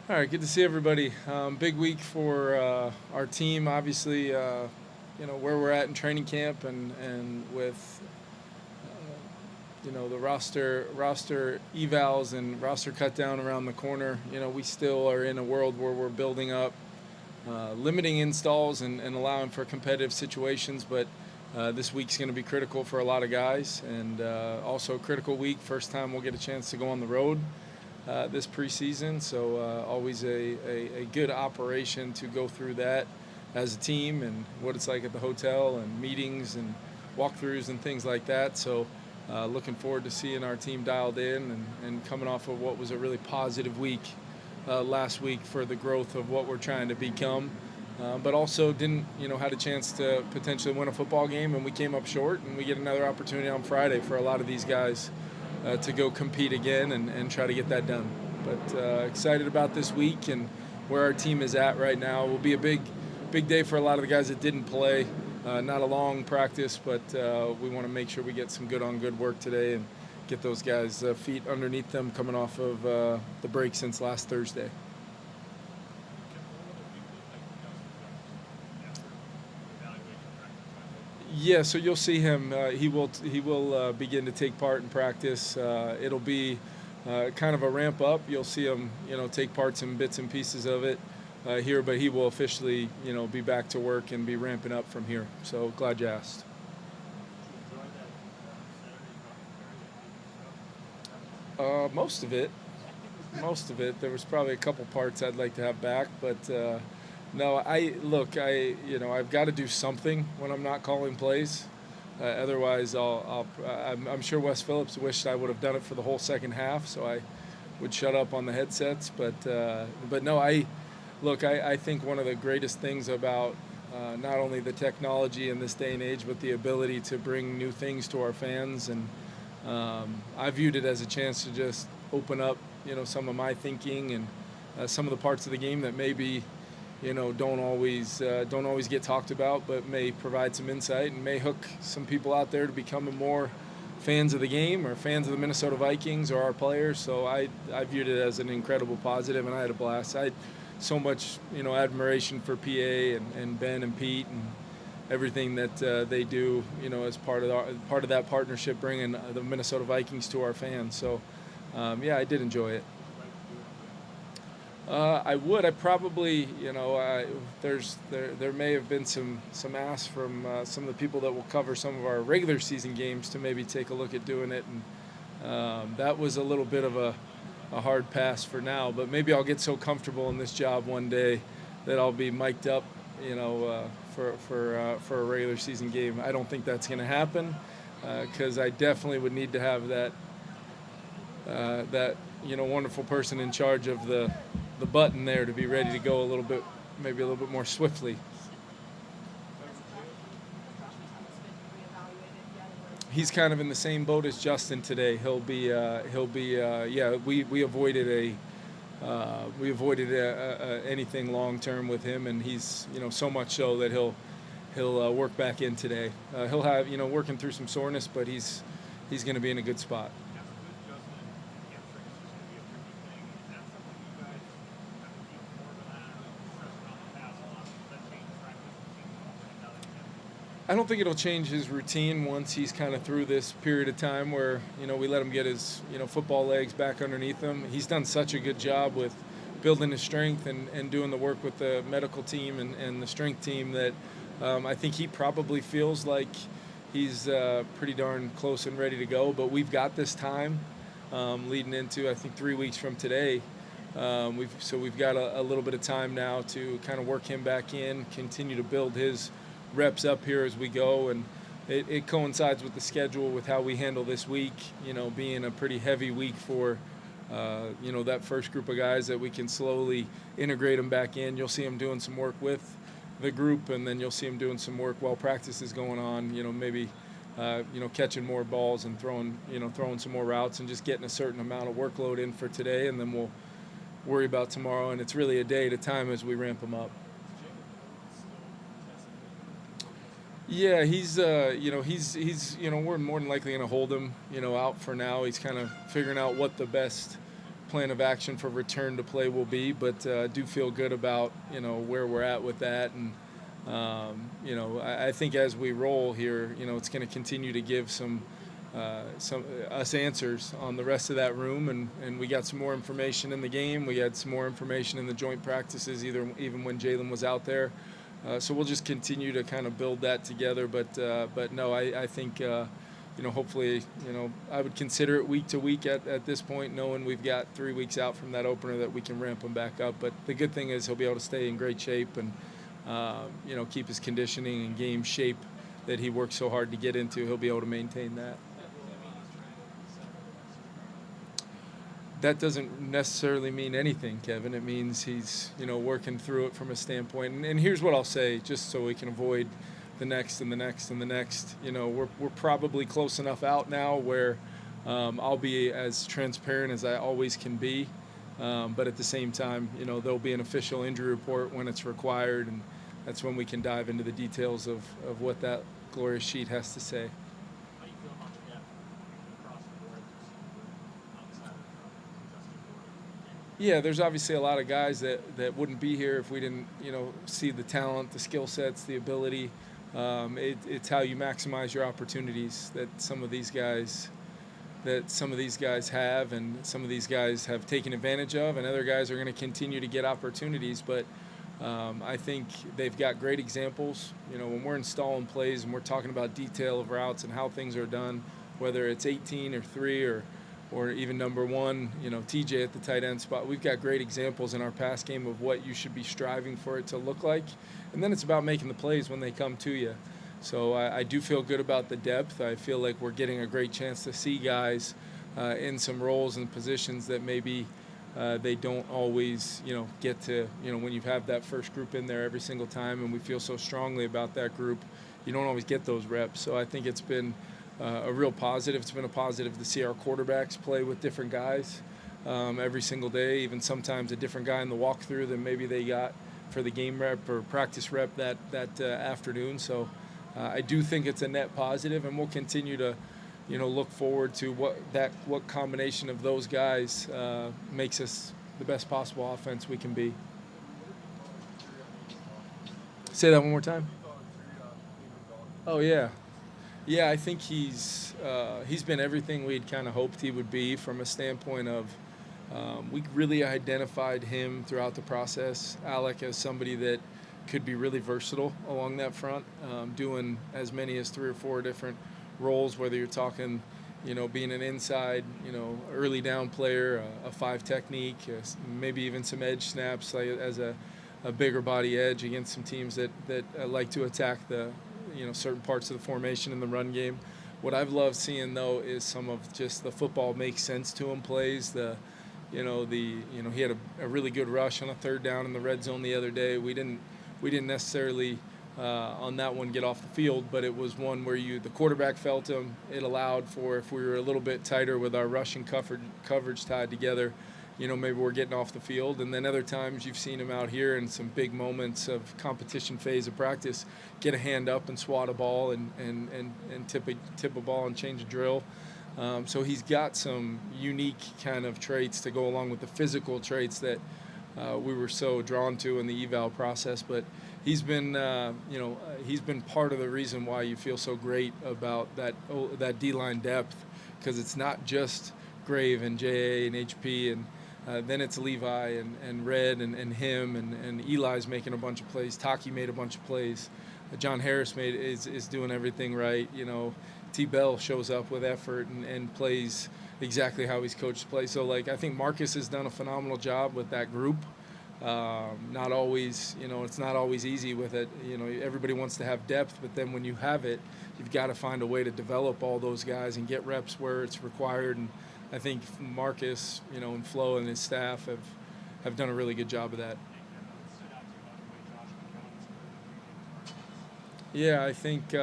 All right, good to see everybody. Big week for our team. Obviously, where we're at in training camp, and with the roster evals and roster cut down around the corner. We still are in a world where we're building up, limiting installs and allowing for competitive situations. But this week's going to be critical for a lot of guys, and also a critical week. First time we'll get a chance to go on the road this preseason, so always a good operation to go through that as a team and what it's like at the hotel and meetings and walkthroughs and things like that. So looking forward to seeing our team dialed in and coming off of what was a really positive week last week for the growth of what we're trying to become. But also had a chance to potentially win a football game, and we came up short, and we get another opportunity on Friday for a lot of these guys to go compete again and try to get that done. But excited about this week and where our team is at right now. It will be a big day for a lot of the guys that didn't play. Not a long practice, but we want to make sure we get some good work today and get those guys' feet underneath them coming off of the break since last Thursday. Yeah, so you'll see him. He will begin to take part in practice. It'll be kind of a ramp up. You'll see him, take parts in bits and pieces of it here, but he will officially, be back to work and be ramping up from here. So glad you asked. Most of it. There was probably a couple parts I'd like to have back, but no. I've got to do something when I'm not calling plays. Otherwise, I'm sure Wes Phillips wished I would have done it for the whole second half, so I would shut up on the headsets. But no, I think one of the greatest things about not only the technology in this day and age, but the ability to bring new things to our fans, and I viewed it as a chance to just open up, some of my thinking and some of the parts of the game that maybe, don't always get talked about, but may provide some insight and may hook some people out there to becoming more fans of the game or fans of the Minnesota Vikings or our players. So I viewed it as an incredible positive, and I had a blast. I had so much, admiration for PA and Ben and Pete and everything that they do, as part of that partnership, bringing the Minnesota Vikings to our fans. So, I did enjoy it. I would. I probably, there may have been some asks from some of the people that will cover some of our regular season games to maybe take a look at doing it, and that was a little bit of a hard pass for now. But maybe I'll get so comfortable in this job one day that I'll be mic'd up, for a regular season game. I don't think that's going to happen because I definitely would need to have that wonderful person in charge of the button there to be ready to go maybe a little bit more swiftly. He's kind of in the same boat as Justin today. We avoided anything long term with him, and he's, so much so that he'll work back in today. He'll have, working through some soreness, but he's going to be in a good spot. I don't think it'll change his routine once he's kind of through this period of time where, we let him get his, football legs back underneath him. He's done such a good job with building his strength and doing the work with the medical team and the strength team that I think he probably feels like he's pretty darn close and ready to go. But we've got this time leading into, I think, 3 weeks from today. We've got a little bit of time now to kind of work him back in, continue to build his reps up here as we go, and it coincides with the schedule with how we handle this week, being a pretty heavy week for that first group of guys that we can slowly integrate them back in. You'll see them doing some work with the group, and then you'll see them doing some work while practice is going on, maybe catching more balls and throwing some more routes and just getting a certain amount of workload in for today, and then we'll worry about tomorrow. And it's really a day at a time as we ramp them up. Yeah, he's we're more than likely going to hold him, out for now. He's kind of figuring out what the best plan of action for return to play will be, but do feel good about where we're at with that. And I think as we roll here, it's going to continue to give some us answers on the rest of that room, and we got some more information in the game. We had some more information in the joint practices, even when Jalen was out there. So we'll just continue to kind of build that together. But no, I think hopefully I would consider it week to week at this point, knowing we've got 3 weeks out from that opener that we can ramp him back up. But the good thing is he'll be able to stay in great shape and keep his conditioning and game shape that he worked so hard to get into. He'll be able to maintain that. That doesn't necessarily mean anything, Kevin. It means he's, working through it from a standpoint. And here's what I'll say, just so we can avoid the next and the next and the next. We're probably close enough out now where I'll be as transparent as I always can be. But at the same time, there'll be an official injury report when it's required, and that's when we can dive into the details of what that glorious sheet has to say. Yeah, there's obviously a lot of guys that wouldn't be here if we didn't, see the talent, the skill sets, the ability. It's how you maximize your opportunities that some of these guys have, and some of these guys have taken advantage of, and other guys are going to continue to get opportunities. But I think they've got great examples. When we're installing plays and we're talking about detail of routes and how things are done, whether it's 18 or 3 or even number 1, TJ at the tight end spot. We've got great examples in our pass game of what you should be striving for it to look like. And then it's about making the plays when they come to you. So I do feel good about the depth. I feel like we're getting a great chance to see guys in some roles and positions that maybe they don't always, get to, when you have that first group in there every single time, and we feel so strongly about that group, you don't always get those reps. So I think it's been a real positive. It's been a positive to see our quarterbacks play with different guys every single day, even sometimes a different guy in the walkthrough than maybe they got for the game rep or practice rep that afternoon. So I do think it's a net positive, and we'll continue to, look forward to what combination of those guys makes us the best possible offense we can be. Say that one more time. Oh, yeah. Yeah, I think he's been everything we'd kind of hoped he would be from a standpoint of we really identified him throughout the process, Alec, as somebody that could be really versatile along that front, doing as many as 3 or 4 different roles, whether you're talking, being an inside, early down player, a 5 technique, maybe even some edge snaps as a bigger body edge against some teams that like to attack the certain parts of the formation in the run game. What I've loved seeing though is some of just the football makes sense to him plays. He had a really good rush on a 3rd down in the red zone the other day. We didn't necessarily on that one get off the field, but it was one where the quarterback felt him. It allowed for, if we were a little bit tighter with our rush and coverage tied together, maybe we're getting off the field. And then other times you've seen him out here in some big moments of competition phase of practice, get a hand up and swat a ball and tip a ball and change a drill. So he's got some unique kind of traits to go along with the physical traits that we were so drawn to in the eval process. But he's been part of the reason why you feel so great about that D-line depth, because it's not just Grave and JA and HP and then it's Levi and Red and him and Eli's making a bunch of plays. Taki made a bunch of plays. John Harris is doing everything right. T. Bell shows up with effort and plays exactly how he's coached to play. So I think Marcus has done a phenomenal job with that group. Not always, it's not always easy with it. Everybody wants to have depth, but then when you have it, you've got to find a way to develop all those guys and get reps where it's required. And I think Marcus, and Flo and his staff have done a really good job of that. Yeah, I think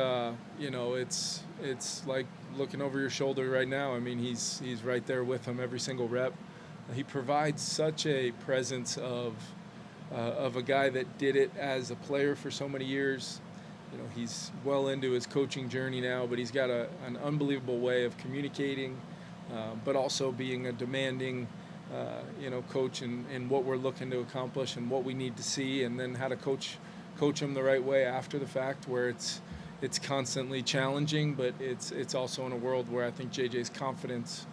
it's like looking over your shoulder right now. I mean, he's right there with him every single rep. He provides such a presence of a guy that did it as a player for so many years. He's well into his coaching journey now, but he's got an unbelievable way of communicating, but also being a demanding coach and what we're looking to accomplish and what we need to see, and then how to coach them the right way after the fact, where it's constantly challenging, but it's also in a world where I think JJ's confidence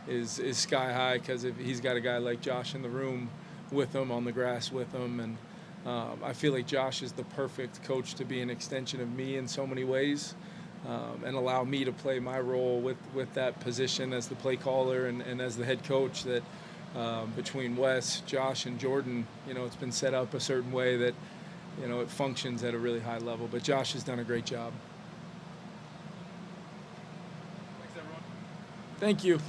is sky high, because if he's got a guy like Josh in the room with him, on the grass with him, and I feel like Josh is the perfect coach to be an extension of me in so many ways, and allow me to play my role with that position as the play caller and as the head coach. That between Wes, Josh, and Jordan, it's been set up a certain way that it functions at a really high level. But Josh has done a great job. Thanks, everyone. Thank you.